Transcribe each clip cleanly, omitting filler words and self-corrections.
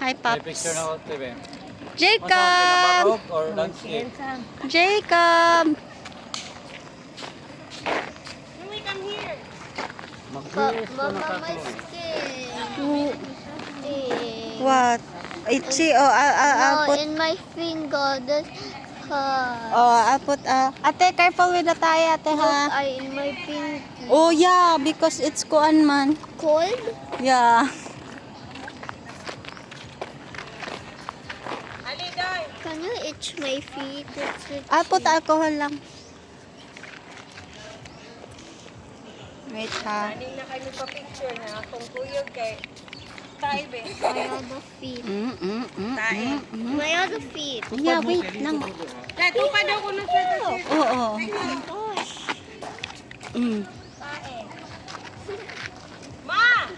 Hi, May Pops. picture na ako, TV. Jacob! Pinabarog or landscape? Jacob! Louie, come here. Mag-dress ka na Mama, my kaso. skin. What? Itchy? Oh, I'll No, put... in my finger. This hurt. Oh, I'll put... ate, careful with the tie, ate, Look, ha? in my pinky. Oh, yeah, because it's kuan man. Cold? Yeah. Can you itch my feet? It's itchy. I'll put alcohol lang. Wait, ha? Aning na kami pa picture na akong kuyog kay Taibe. My other feet. Tae. My other feet. Yeah, wait lang. Dahil pa daw ko ng sweater sir. Oo. Gosh. Tae. Ma!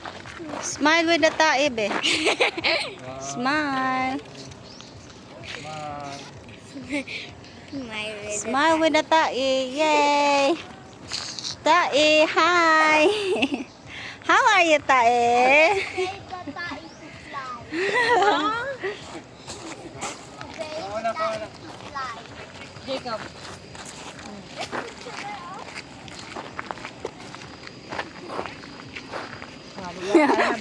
Smile with the tae, be. Smile. My red. Smile with the tae. Yay! Tae, hi! How are you, tae? Jacob.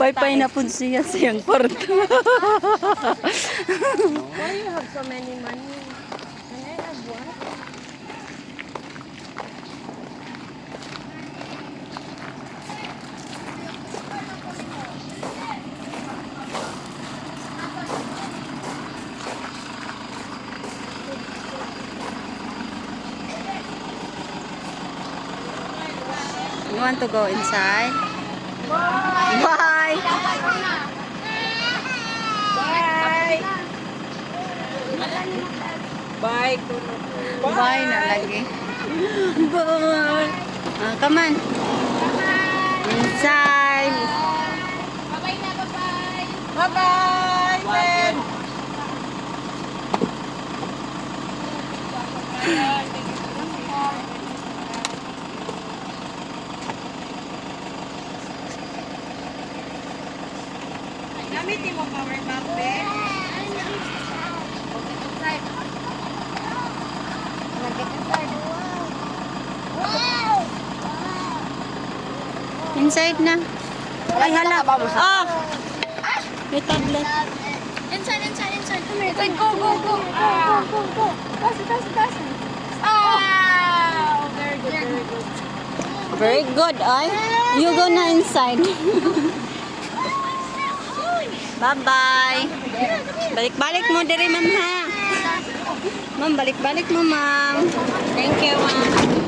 Pay-pay na po siya siyang kwarto. Why you have so many money? Can I have one? You want to go inside? Bye! Bye! Bye! Bye na lagi. Bye! Come on. Inside. Bye-bye! Ben! Gamitin mo power bank, Ben. Inside na. Ay, hala. Ah! May tablet. Inside. Come here. Inside, go! Go! Taas! Oh! Very good. Very good, ay. You go na inside. Bye-bye. Balik-balik mo diri, ma'am, ha? Ma'am, balik-balik mo, ma'am. Thank you, ma'am.